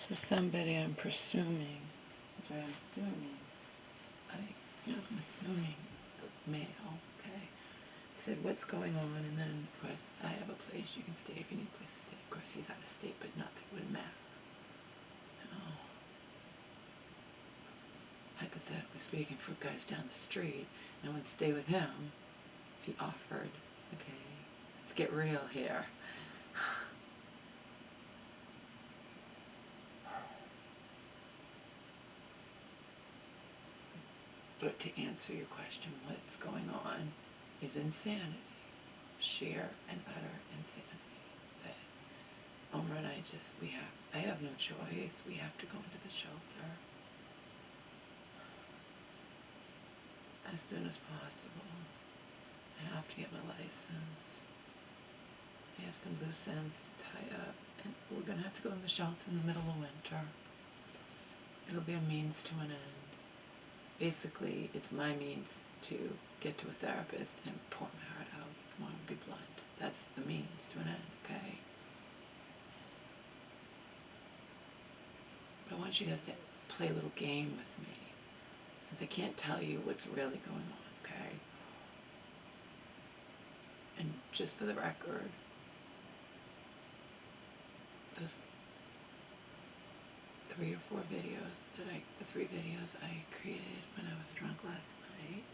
So somebody I'm presuming, which I'm assuming, I'm assuming male, okay, said, what's going on? And then, of course, I have a place you can stay if you need a place to stay. Of course, he's out of state, but not that it wouldn't matter. You know, hypothetically speaking, for guys down the street, I would stay with him if he offered. Okay, let's get real here. But to answer your question, what's going on is insanity. Sheer and utter insanity. That Omar and I have no choice. We have to go into the shelter as soon as possible. I have to get my license. I have some loose ends to tie up, and we're going to have to go in the shelter in the middle of winter. It'll be a means to an end. Basically, it's my means to get to a therapist and pour my heart out, if I want to be blunt. That's the means to an end, okay? But I want you guys to play a little game with me, since I can't tell you what's really going on, okay? And just for the record, those the 3 videos I created when I was drunk last night,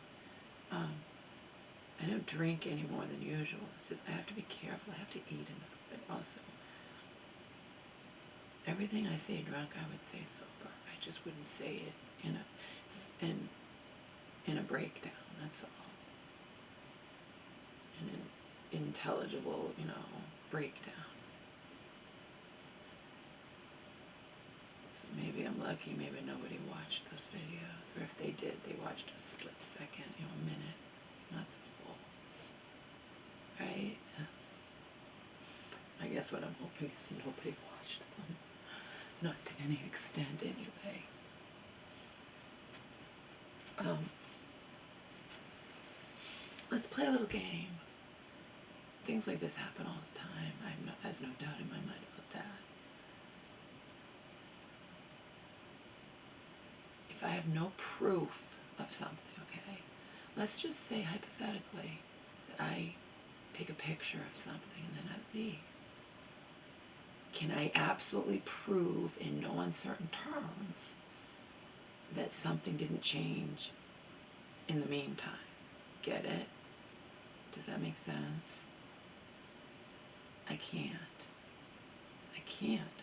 I don't drink any more than usual. It's just I have to be careful. I have to eat enough, but also everything I say drunk, I would say sober. I just wouldn't say it in a breakdown. That's all. In an intelligible, breakdown. So maybe I'm lucky. Maybe nobody watched those videos, or if they did, they watched a split second, a minute, not the full. Right? I guess what I'm hoping is nobody watched them. Not to any extent, anyway. Let's play a little game. Things like this happen all the time. There's no doubt in my mind about that. If I have no proof of something, okay, let's just say hypothetically that I take a picture of something and then I leave. Can I absolutely prove in no uncertain terms that something didn't change in the meantime? Get it? Does that make sense? I can't.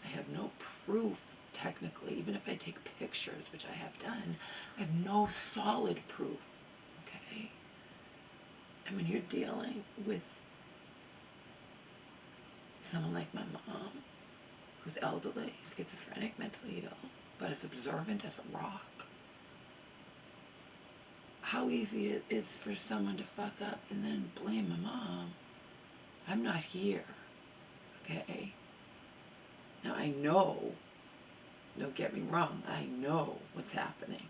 I have no proof, technically. Even if I take pictures, which I have done, I have no solid proof, okay? I mean, you're dealing with someone like my mom, who's elderly, schizophrenic, mentally ill, but as observant as a rock. How easy it is for someone to fuck up and then blame my mom. I'm not here, okay? Now I know, don't get me wrong, I know what's happening.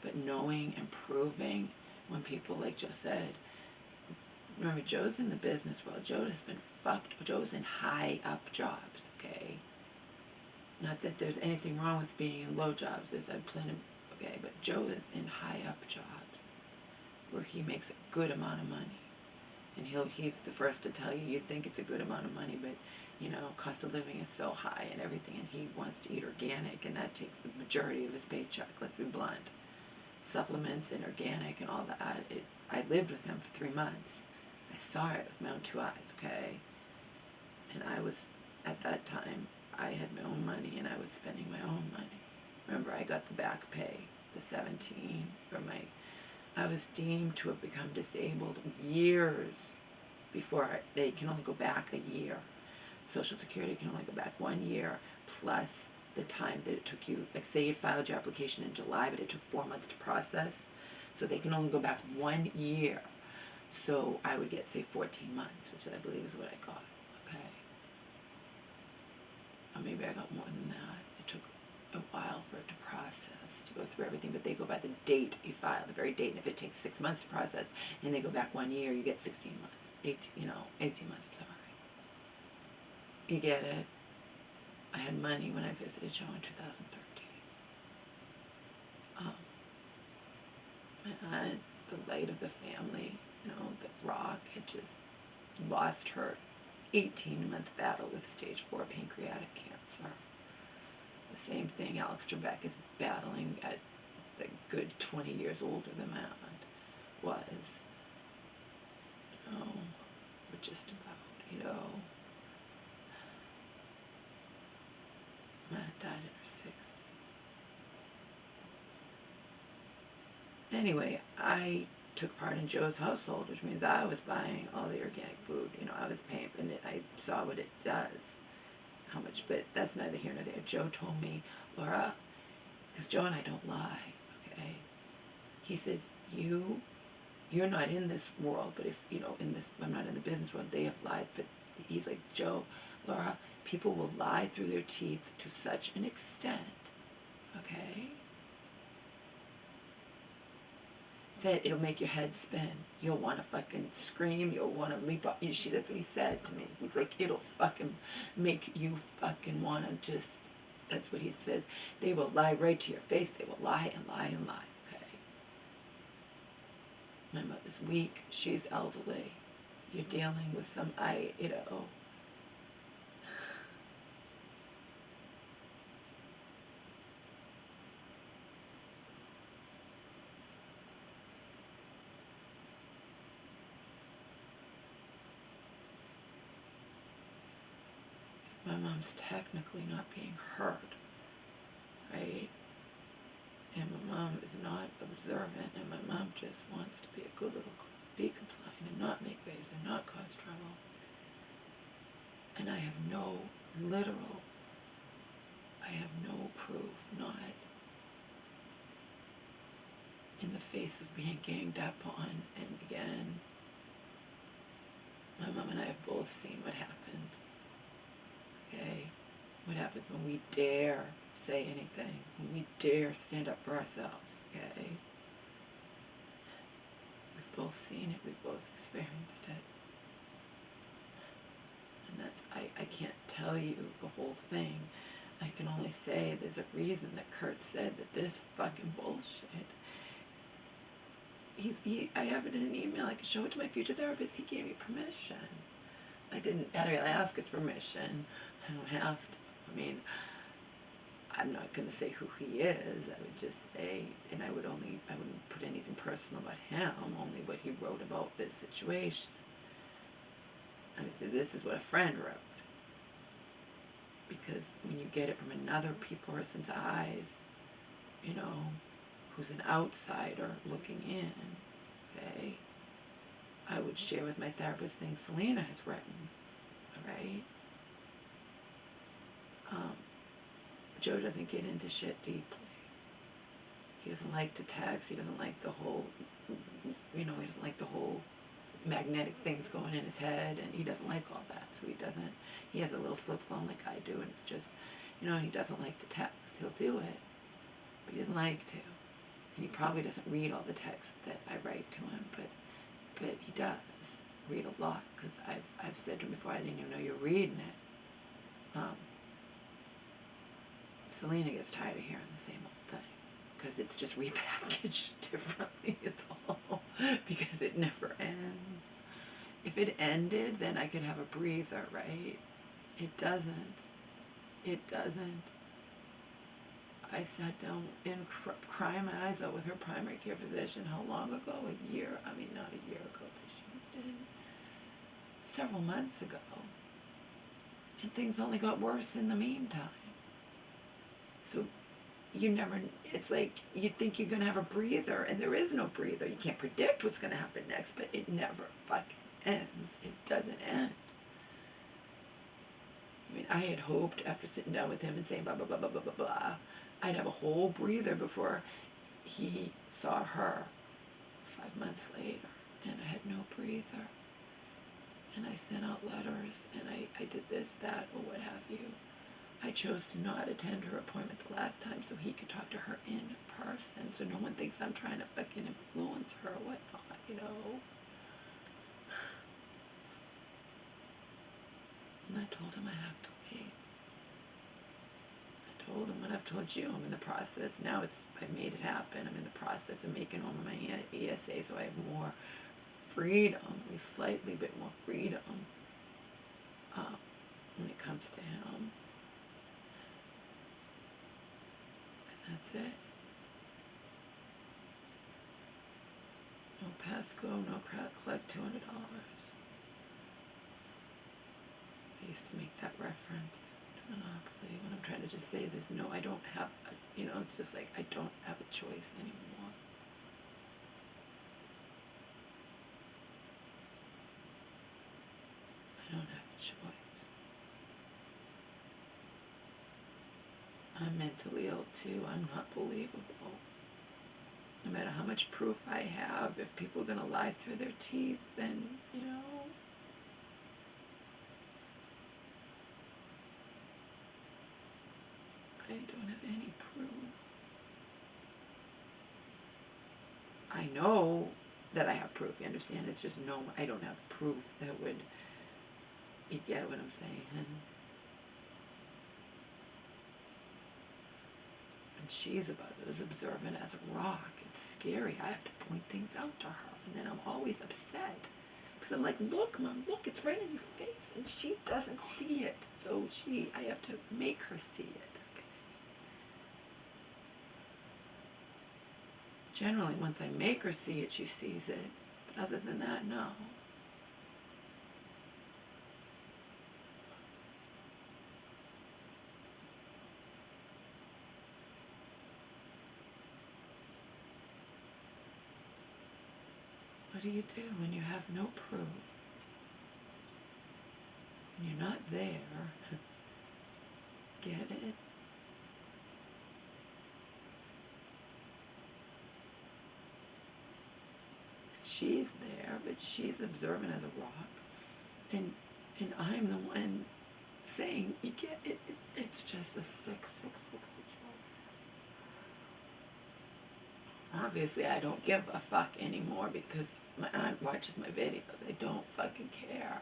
But knowing and proving, when people, like Joe said, remember, Joe's in the business world. Joe has been fucked. Joe's in high up jobs, okay? Not that there's anything wrong with being in low jobs. There's plenty, okay? But Joe is in high up jobs where he makes a good amount of money. And he's the first to tell you, you think it's a good amount of money, but, cost of living is so high and everything, and he wants to eat organic, and that takes the majority of his paycheck, let's be blunt. Supplements and organic and all that. I lived with him for 3 months. I saw it with my own 2 eyes, okay? And I was, at that time, I had my own money and I was spending my own money. Remember, I got the back pay, the 17, I was deemed to have become disabled years before they can only go back a year. Social Security can only go back 1 year, plus the time that it took you, like say you filed your application in July, but it took 4 months to process. So they can only go back 1 year. So I would get, say, 14 months, which I believe is what I got, okay? Or maybe I got more than that. It took a while for it to process, to go through everything, but they go by the date you file, the very date, and if it takes 6 months to process, and they go back 1 year, you get 16 months, 18 months, I'm sorry. You get it? I had money when I visited Joe in 2013. My aunt, the light of the family, you know, the Rock, had just lost her 18-month battle with stage 4 pancreatic cancer. The same thing Alex Trebek is battling at the good 20 years older than my aunt was. You know, or just about, you know. My aunt died in her 60s. Anyway, I took part in Joe's household, which means I was buying all the organic food. You know, I was paying, and I saw what it does, how much, but that's neither here nor there. Joe told me, Laura, because Joe and I don't lie, okay? He says, you're not in this world, but if, you know, I'm not in the business world, they have lied, but he's like, Joe, Laura, people will lie through their teeth to such an extent, okay, that it'll make your head spin. You'll want to fucking scream. You'll want to leap up. That's what he said to me. He's like, it'll fucking make you fucking want to just, that's what he says. They will lie right to your face. They will lie and lie and lie, okay? My mother's weak. She's elderly. You're dealing with some, you know, my mom's technically not being heard, right? And my mom is not observant, and my mom just wants to be a good little girl, be compliant, and not make waves, and not cause trouble. And I have no proof, not in the face of being ganged up on. And again, my mom and I have both seen what happens. Okay? What happens when we dare say anything, when we dare stand up for ourselves, okay? We've both seen it, we've both experienced it. And that's, I can't tell you the whole thing. I can only say there's a reason that Kurt said that this fucking bullshit. I have it in an email. I can show it to my future therapist. He gave me permission. I didn't really ask his permission. I don't have to. I mean, I'm not going to say who he is. I would just say, and I wouldn't put anything personal about him, only what he wrote about this situation. I would say this is what a friend wrote. Because when you get it from another person's eyes, you know, who's an outsider looking in, okay, I would share with my therapist things Selena has written, all right? Joe doesn't get into shit deeply. He doesn't like to text. He doesn't like the whole, you know, he doesn't like the whole magnetic things going in his head, and he doesn't like all that. So he has a little flip phone like I do, and it's just, you know, and he doesn't like to text. He'll do it, but he doesn't like to. And he probably doesn't read all the text that I write to him, but he does read a lot, because I've said to him before, I didn't even know you're reading it. Selena gets tired of hearing the same old thing, because it's just repackaged differently, it's all, because it never ends. If it ended, then I could have a breather, right? It doesn't. It doesn't. I sat down and cried my eyes out with her primary care physician. How long ago? A year? I mean, not a year ago. She moved in several months ago. And things only got worse in the meantime. So it's like you think you're going to have a breather, and there is no breather. You can't predict what's going to happen next, but it never fucking ends. It doesn't end. I mean, I had hoped after sitting down with him and saying blah, blah, blah, blah, blah, blah, blah, I'd have a whole breather before he saw her 5 months later, and I had no breather. And I sent out letters, and I did this, that, or what have you. I chose to not attend her appointment the last time so he could talk to her in person, so no one thinks I'm trying to fucking influence her or whatnot, you know? And I told him I have to leave. told him what I've told you. I'm in the process. Now I've made it happen. I'm in the process of making over my ESA so I have more freedom, at least slightly bit more freedom when it comes to him. And that's it. No Pasco, no collect $200. I used to make that reference to Monopoly when I'm trying to just say this. No, I don't have, it's just like I don't have a choice anymore. I don't have a choice. I'm mentally ill too. I'm not believable. No matter how much proof I have, if people are going to lie through their teeth, then, I don't have any proof. I know that I have proof, you understand? It's just no, I don't have proof that would, you get what I'm saying? And she's about as observant as a rock. It's scary. I have to point things out to her, and then I'm always upset. Because I'm like, look, Mom, look, it's right in your face, and she doesn't see it. So I have to make her see it. Okay? Generally, once I make her see it, she sees it. But other than that, no. What do you do when you have no proof? When you're not there? Get it? She's there, but she's observant as a rock. And I'm the one saying, you get it, it's just a sick situation. Obviously, I don't give a fuck anymore because my aunt watches my videos. I don't fucking care.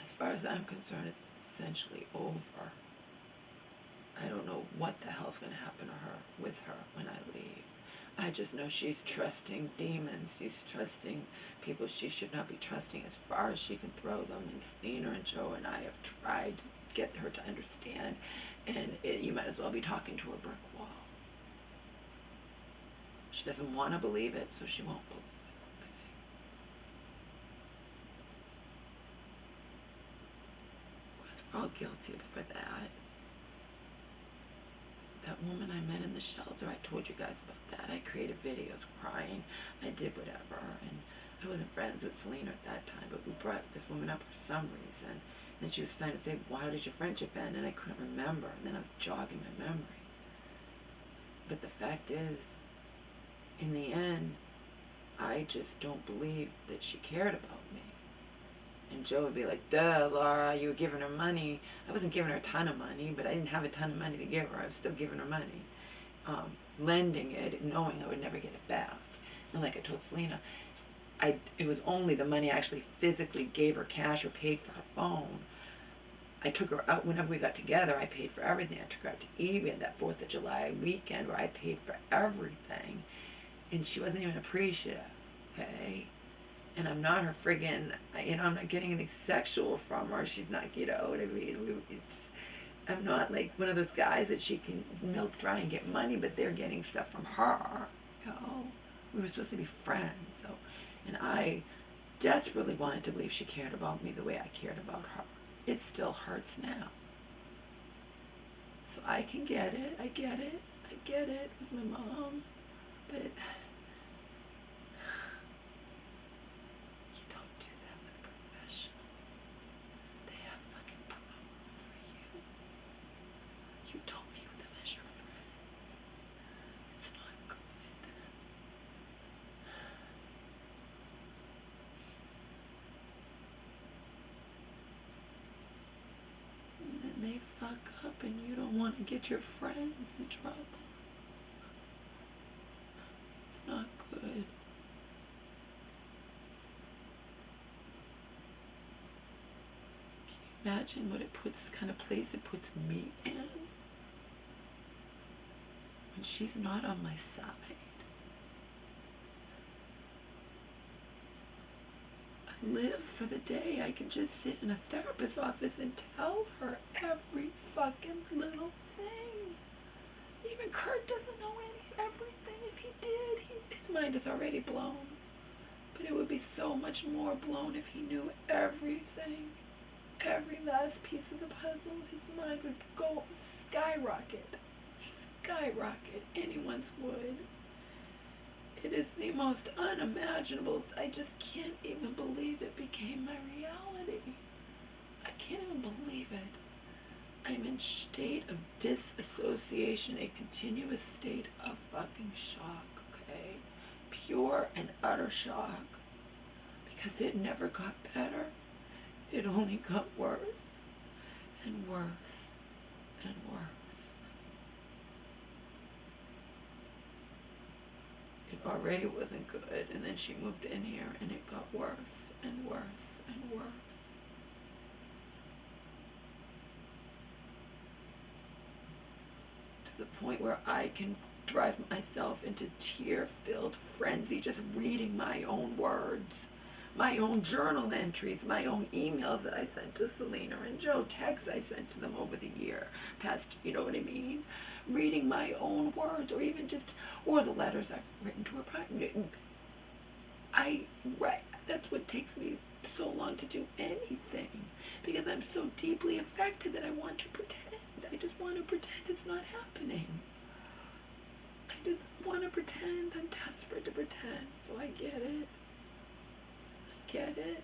As far as I'm concerned, it's essentially over. I don't know what the hell's going to happen to her, with her, when I leave. I just know she's trusting demons. She's trusting people she should not be trusting as far as she can throw them. And Selena and Joe and I have tried to get her to understand. And you might as well be talking to a brick wall. She doesn't want to believe it, so she won't believe it. Okay? Of course, we're all guilty for that. That woman I met in the shelter, I told you guys about that. I created videos crying. I did whatever. And I wasn't friends with Selena at that time, but we brought this woman up for some reason. And she was trying to say, why did your friendship end? And I couldn't remember. And then I was jogging my memory. But the fact is, in the end, I just don't believe that she cared about me. And Joe would be like, duh, Laura, you were giving her money. I wasn't giving her a ton of money, but I didn't have a ton of money to give her. I was still giving her money. Lending it, knowing I would never get it back. And like I told Selena, it was only the money I actually physically gave her cash or paid for her phone. I took her out whenever we got together. I paid for everything. I took her out to eat that 4th of July weekend where I paid for everything. And she wasn't even appreciative, okay? And I'm not her friggin', I'm not getting anything sexual from her. She's not, what I mean? I'm not like one of those guys that she can milk dry and get money, but they're getting stuff from her, We were supposed to be friends, so. And I desperately wanted to believe she cared about me the way I cared about her. It still hurts now. So I can get it. I get it with my mom. But you don't do that with professionals. They have fucking power over you. You don't view them as your friends. It's not good. And then they fuck up and you don't want to get your friends in trouble. It's not good. Can you imagine what kind of place it puts me in? when she's not on my side. I live for the day I can just sit in a therapist's office and tell her every fucking little thing. Even Kurt doesn't know everything. If he did, his mind is already blown. But it would be so much more blown if he knew everything. Every last piece of the puzzle. His mind would go skyrocket. Skyrocket. Anyone's would. It is the most unimaginable. I just can't even believe it became my reality. I can't even believe it. I'm in state of disassociation, a continuous state of fucking shock, okay? Pure and utter shock. Because it never got better. It only got worse and worse and worse. It already wasn't good, and then she moved in here, and it got worse and worse and worse. To the point where I can drive myself into tear-filled frenzy just reading my own words, my own journal entries, my own emails that I sent to Selena and Joe, texts I sent to them over the year past, you know what I mean? Reading my own words, or even just, or the letters I've written to her. That's what takes me so long to do anything, because I'm so deeply affected that I want to pretend. I just want to pretend it's not happening. I just want to pretend. I'm desperate to pretend, so I get it. I get it.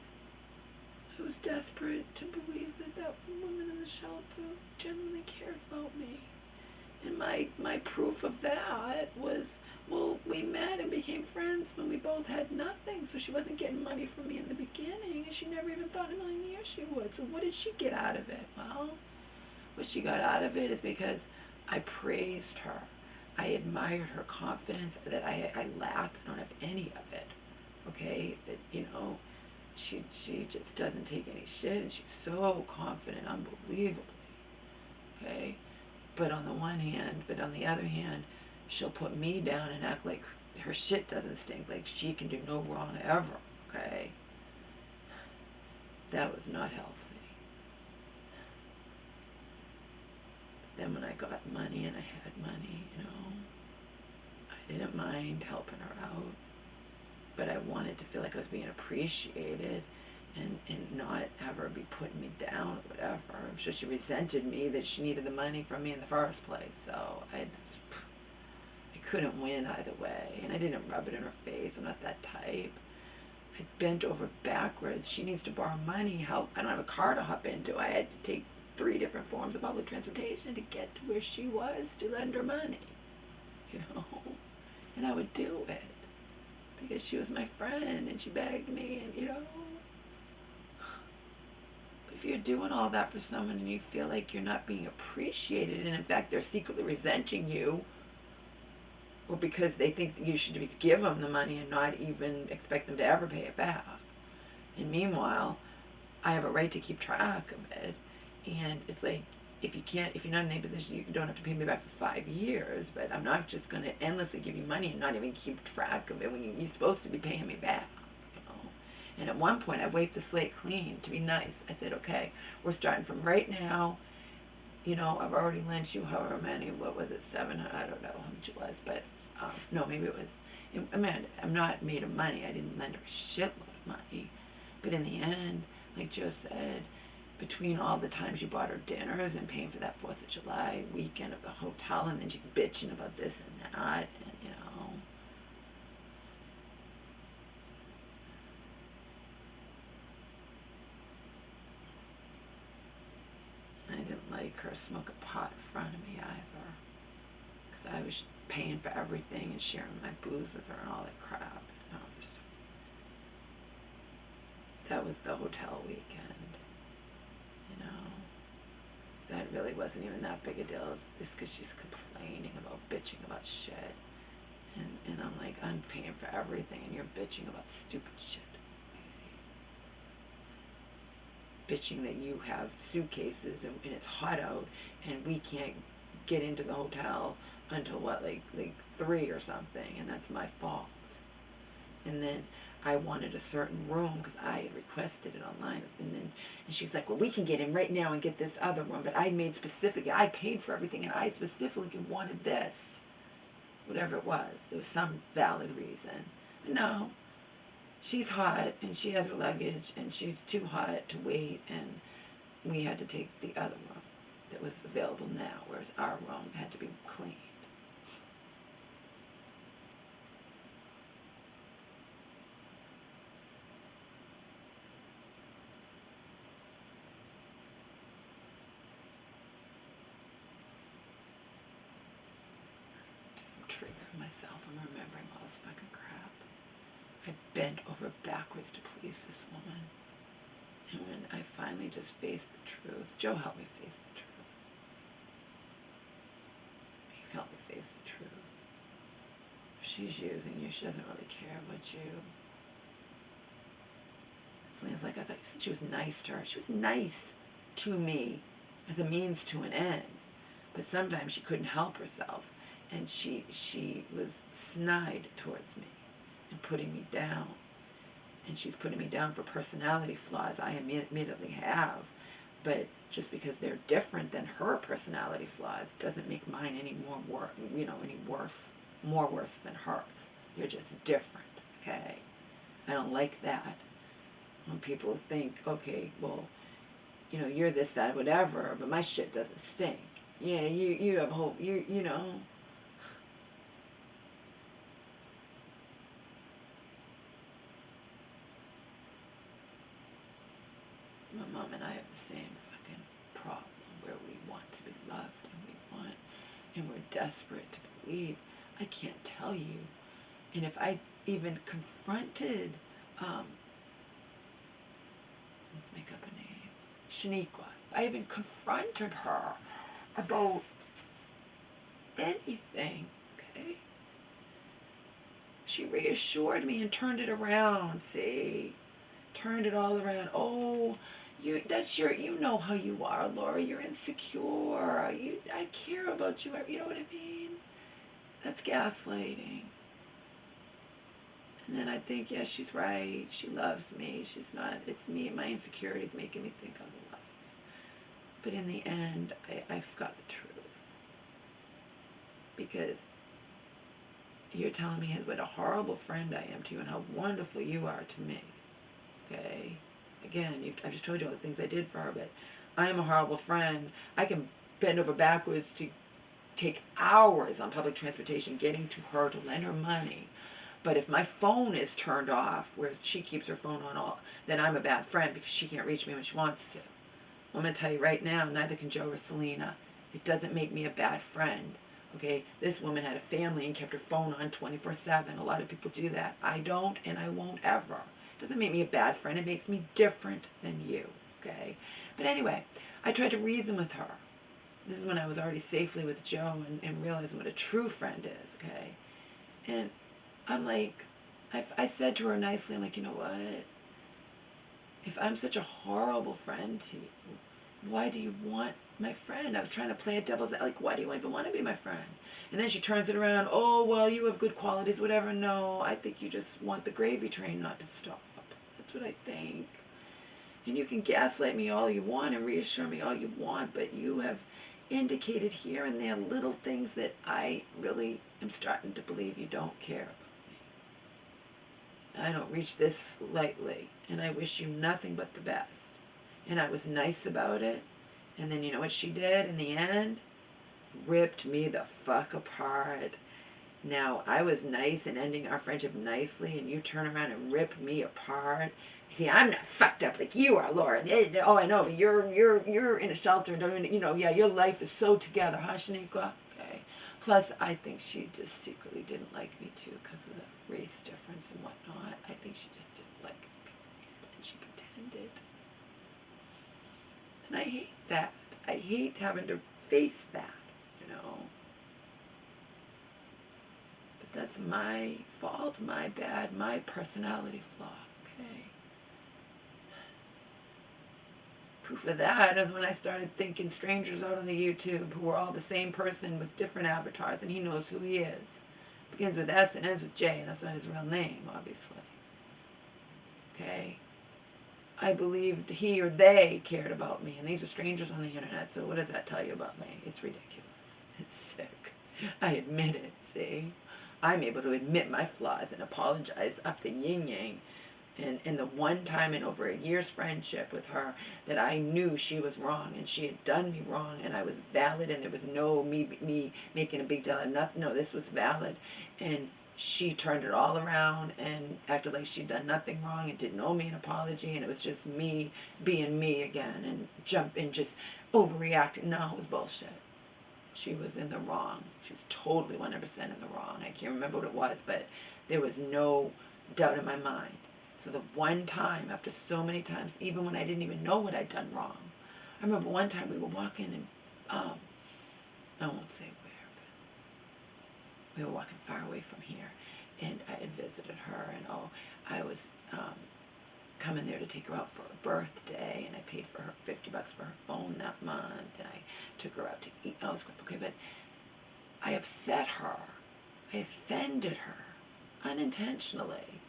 I was desperate to believe that woman in the shelter genuinely cared about me. And my proof of that was, well, we met and became friends when we both had nothing. So she wasn't getting money from me in the beginning, and she never even thought in a million years she would. So what did she get out of it? Well, what she got out of it is because I praised her. I admired her confidence that I lack. I don't have any of it. Okay? That, she just doesn't take any shit, and she's so confident, unbelievably. Okay? But on the other hand, she'll put me down and act like her shit doesn't stink, like she can do no wrong ever, okay? That was not healthy. Then when I got money and I had money, I didn't mind helping her out, but I wanted to feel like I was being appreciated and not have her be putting me down or whatever. I'm sure she resented me that she needed the money from me in the first place. So I couldn't win either way. And I didn't rub it in her face. I'm not that type. I bent over backwards. She needs to borrow money. I don't have a car to hop into. I had to take 3 different forms of public transportation to get to where she was to lend her money. And I would do it because she was my friend and she begged me, and if you're doing all that for someone and you feel like you're not being appreciated, and in fact they're secretly resenting you, or because they think that you should just give them the money and not even expect them to ever pay it back, and meanwhile I have a right to keep track of it, and it's like, if you're not in any position, you don't have to pay me back for 5 years, but I'm not just going to endlessly give you money and not even keep track of it when you're supposed to be paying me back. And at one point, I wiped the slate clean to be nice. I said, okay, we're starting from right now. I've already lent you however many, what was it, 700? I don't know how much it was, but no, maybe it was, I'm not made of money. I didn't lend her a shitload of money. But in the end, like Joe said, between all the times you bought her dinners and paying for that 4th of July weekend of the hotel, and then she's bitching about this and that, and I didn't like her smoke a pot in front of me either, because I was paying for everything and sharing my booze with her and all that crap. That was the hotel weekend. That really wasn't even that big a deal. It was just because she's complaining about bitching about shit, and I'm like, I'm paying for everything and you're bitching about stupid shit. Bitching that you have suitcases and it's hot out and we can't get into the hotel until what, like 3 or something, and that's my fault. And then I wanted a certain room because I had requested it online, and she's like, well, we can get in right now and get this other room, but I made specific, I paid for everything, and I specifically wanted this, whatever it was. There was some valid reason. No, she's hot and she has her luggage and she's too hot to wait, and we had to take the other room that was available now, whereas our room had to be cleaned. I'm triggering myself. I'm remembering all this fucking crap. I bent over backwards to please this woman. And when I finally just faced the truth, Joe helped me face the truth. He helped me face the truth. She's using you. She doesn't really care about you. Selena's like, I thought you said she was nice to her. She was nice to me as a means to an end. But sometimes she couldn't help herself. And she was snide towards me and putting me down. And she's putting me down for personality flaws I admittedly have. But just because they're different than her personality flaws doesn't make mine any more more worse than hers. They're just different, okay? I don't like that. When people think, okay, well, you're this, that, whatever, but my shit doesn't stink. Yeah, you have hope, you know. My mom and I have the same fucking problem where we want to be loved and we're desperate to believe. I can't tell you. And if I even confronted, let's make up a name, Shaniqua, I even confronted her about anything, okay? She reassured me and turned it around, see? Turned it all around. Oh, you know how you are, Laura. You're insecure. I care about you. You know what I mean? That's gaslighting. And then I think, yeah, she's right. She loves me. She's not. It's me. My insecurities making me think otherwise. But in the end, I've got the truth. Because you're telling me what a horrible friend I am to you and how wonderful you are to me. Okay? Again, I've just told you all the things I did for her, but I am a horrible friend. I can bend over backwards to take hours on public transportation getting to her to lend her money. But if my phone is turned off, where she keeps her phone on all, then I'm a bad friend because she can't reach me when she wants to. I'm going to tell you right now, neither can Joe or Selena. It doesn't make me a bad friend. Okay, this woman had a family and kept her phone on 24/7. A lot of people do that. I don't, and I won't ever. It doesn't make me a bad friend. It makes me different than you. Okay, but anyway, I tried to reason with her. This is when I was already safely with Joe and realizing what a true friend is. Okay, and I'm like, I said to her nicely, I'm like, you know what? If I'm such a horrible friend to you, why do you want my friend? I was trying to play a devil's, like, why do you even want to be my friend? And then she turns it around, oh, well, you have good qualities, whatever. No, I think you just want the gravy train not to stop. That's what I think. And you can gaslight me all you want and reassure me all you want, but you have indicated here and there little things that I really am starting to believe you don't care about. I don't reach this lightly, and I wish you nothing but the best. And I was nice about it, and then you know what she did in the end? Ripped me the fuck apart. Now, I was nice and ending our friendship nicely, and you turn around and rip me apart. See, I'm not fucked up like you are, Laura. Oh, I know, but you're in a shelter, yeah, your life is so together, huh, Shaniqua? Okay. Plus, I think she just secretly didn't like me too because of the race difference and whatnot. I think she just didn't like me, period, and she pretended. And I hate that. I hate having to face that, you know. But that's my fault, my bad, my personality flaw, okay? Proof of that is when I started thinking strangers out on the YouTube who are all the same person with different avatars, and he knows who he is. Begins with S and ends with J, and that's not his real name, obviously. Okay? I believed he or they cared about me, and these are strangers on the internet, so what does that tell you about me? It's ridiculous. It's sick. I admit it, see? I'm able to admit my flaws and apologize up the yin-yang. And the one time in over a year's friendship with her that I knew she was wrong and she had done me wrong and I was valid and there was no me making a big deal of nothing. No, this was valid. And she turned it all around and acted like she'd done nothing wrong and didn't owe me an apology, and it was just me being me again and just overreacting. No, it was bullshit. She was in the wrong. She was totally 100% in the wrong. I can't remember what it was, but there was no doubt in my mind. So the one time, after so many times, even when I didn't even know what I'd done wrong, I remember one time we were walking and, I won't say where, but we were walking far away from here, and I had visited her, and I was coming there to take her out for her birthday, and I paid for her $50 for her phone that month, and I took her out to eat. I was okay, but I upset her. I offended her unintentionally.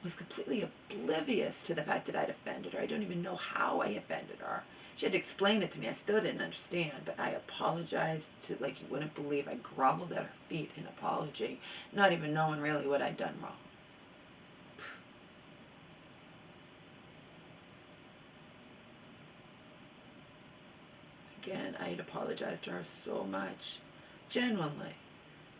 Was completely oblivious to the fact that I'd offended her. I don't even know how I offended her. She had to explain it to me. I still didn't understand, but I apologized to, like you wouldn't believe, I groveled at her feet in apology, not even knowing really what I'd done wrong. Again, I had apologized to her so much, genuinely,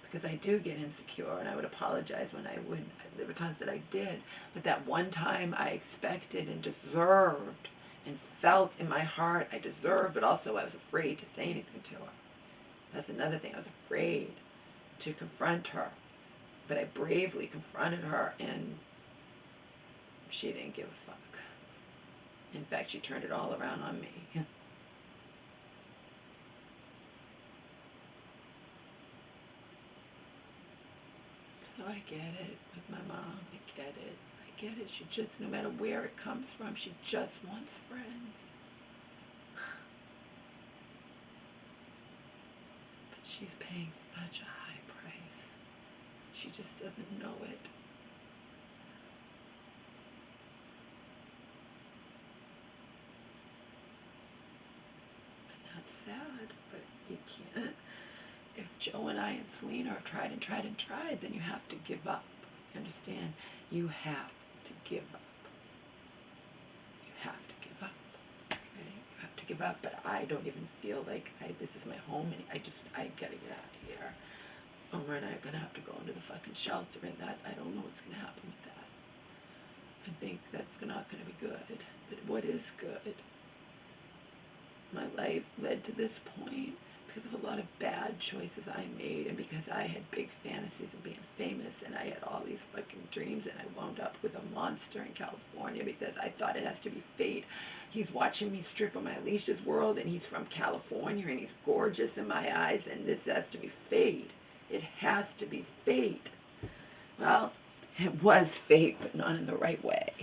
because I do get insecure, and I would apologize when I would. There were times that I did, but that one time I expected and deserved and felt in my heart I deserved, but also I was afraid to say anything to her. That's another thing. I was afraid to confront her, but I bravely confronted her, and she didn't give a fuck. In fact, she turned it all around on me. So I get it with my mom. I get it. I get it. She just, no matter where it comes from, she just wants friends. But she's paying such a high price. She just doesn't know it. And that's sad, but you can't. If Joe and I and Selena have tried and tried and tried, then you have to give up. You understand? You have to give up. You have to give up. Okay? You have to give up, but I don't even feel like this is my home, and I gotta get out of here. Omar and I are gonna have to go into the fucking shelter, and that, I don't know what's gonna happen with that. I think that's not gonna be good. But what is good? My life led to this point because of a lot of bad choices I made, and because I had big fantasies of being famous, and I had all these fucking dreams, and I wound up with a monster in California because I thought it has to be fate. He's watching me strip of my Alicia's world, and he's from California, and he's gorgeous in my eyes, and this has to be fate. It has to be fate. Well, it was fate, but not in the right way.